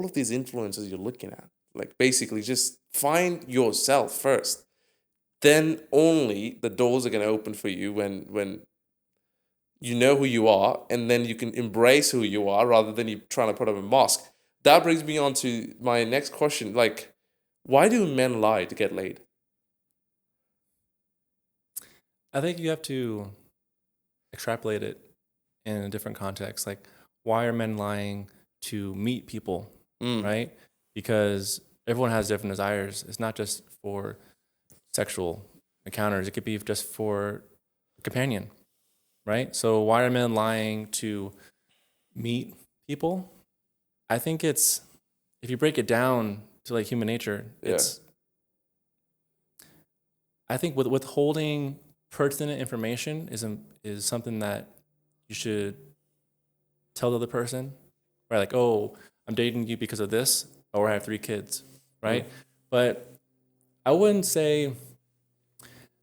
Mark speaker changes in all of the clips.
Speaker 1: all of these influences you're looking at. Like basically just find yourself first. Then only the doors are going to open for you when you know who you are, and then you can embrace who you are rather than you trying to put up a mask. That brings me on to my next question. Like, why do men lie to get laid?
Speaker 2: I think you have to extrapolate it in a different context. Like, why are men lying to meet people,
Speaker 1: Mm.
Speaker 2: right? Because everyone has different desires. It's not just for sexual encounters, it could be just for a companion, right? So, why are men lying to meet people? I think it's, if you break it down to like human nature,
Speaker 1: Yeah.
Speaker 2: I think withholding pertinent information is something that you should tell the other person, right? Like, oh, I'm dating you because of this, or I have 3 kids, right? But I wouldn't say.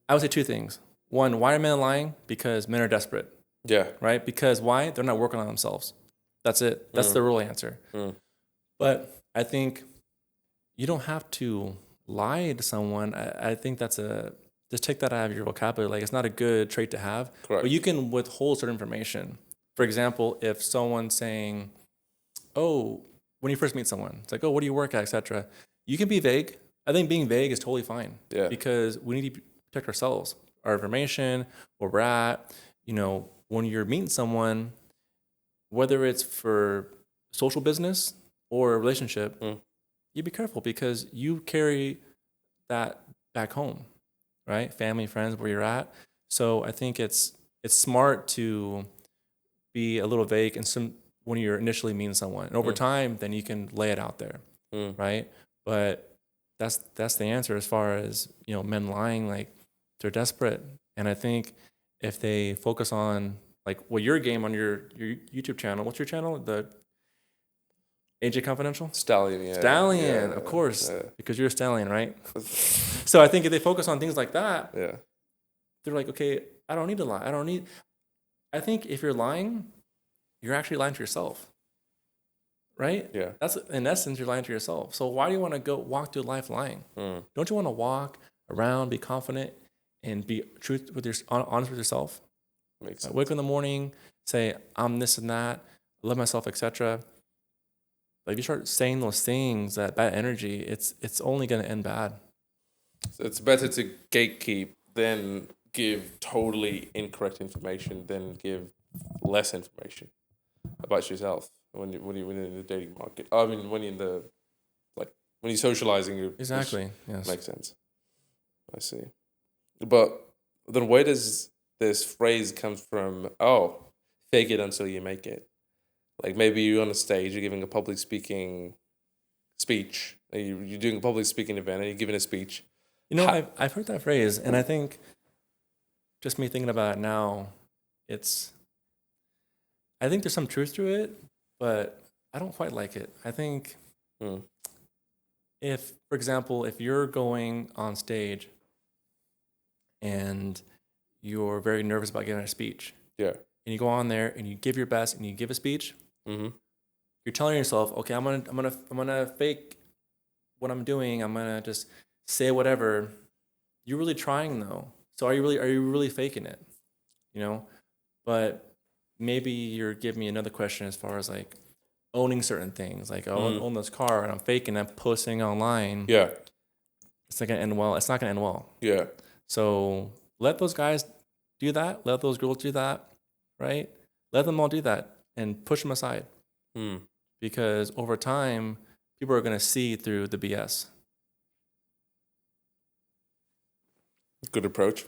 Speaker 2: I would say 2 things. One, why are men lying? Because men are desperate,
Speaker 1: Yeah.
Speaker 2: right? Because why? They're not working on themselves. That's it. That's the real answer. But I think you don't have to lie to someone. I think just take that out of your vocabulary. Like, it's not a good trait to have.
Speaker 1: Correct.
Speaker 2: But you can withhold certain information. For example, if someone's saying, oh, when you first meet someone, it's like, oh, what do you work at, etc. You can be vague. I think being vague is totally fine.
Speaker 1: Yeah.
Speaker 2: Because we need to protect ourselves, our information, where we're at. When you're meeting someone, whether it's for social business or a relationship, you be careful because you carry that back home, right? Family, friends, where you're at. So I think it's smart to be a little vague and when you're initially meeting someone, and over time, then you can lay it out there, right? But that's the answer as far as men lying. Like, they're desperate, and I think if they focus on like your game on your YouTube channel. What's your channel? The AJ Confidential?
Speaker 1: Stallion, yeah.
Speaker 2: Stallion,
Speaker 1: Yeah,
Speaker 2: of course,
Speaker 1: yeah.
Speaker 2: because you're a stallion, right? So I think if they focus on things like that,
Speaker 1: Yeah.
Speaker 2: they're like, okay, I don't need to lie. I think if you're lying, you're actually lying to yourself, right?
Speaker 1: Yeah.
Speaker 2: That's, in essence, you're lying to yourself. So why do you want to go walk through life lying? Don't you want to walk around, be confident, and be honest with yourself?
Speaker 1: Makes sense.
Speaker 2: Wake up in the morning, say I'm this and that, love myself, etc. Like, if you start saying those things, that bad energy, it's only going to end bad.
Speaker 1: So it's better to gatekeep than give totally incorrect information than give less information about yourself when you're in the dating market. I mean, when you're in the when you're socializing,
Speaker 2: Exactly. Yes.
Speaker 1: Makes sense. I see. But then where does this phrase come from? Oh, fake it until you make it. Like maybe you're on a stage, you're giving a public speaking speech, you're doing a public speaking event, and you're giving a speech.
Speaker 2: I've heard that phrase, and I think, just me thinking about it now, I think there's some truth to it, but I don't quite like it. I think if, for example, if you're going on stage and you're very nervous about giving a speech,
Speaker 1: Yeah.
Speaker 2: and you go on there and you give your best and you give a speech, you're telling yourself, okay, I'm gonna fake what I'm doing. I'm gonna just say whatever. You're really trying though. So are you really faking it? But maybe you're giving me another question as far as like owning certain things. Like, I own this car and I'm faking, I'm posting online.
Speaker 1: Yeah.
Speaker 2: It's not gonna end well. It's not gonna end well.
Speaker 1: Yeah.
Speaker 2: So let those guys do that. Let those girls do that, right? Let them all do that and push them aside. Because over time, people are gonna see through the BS.
Speaker 1: Good approach.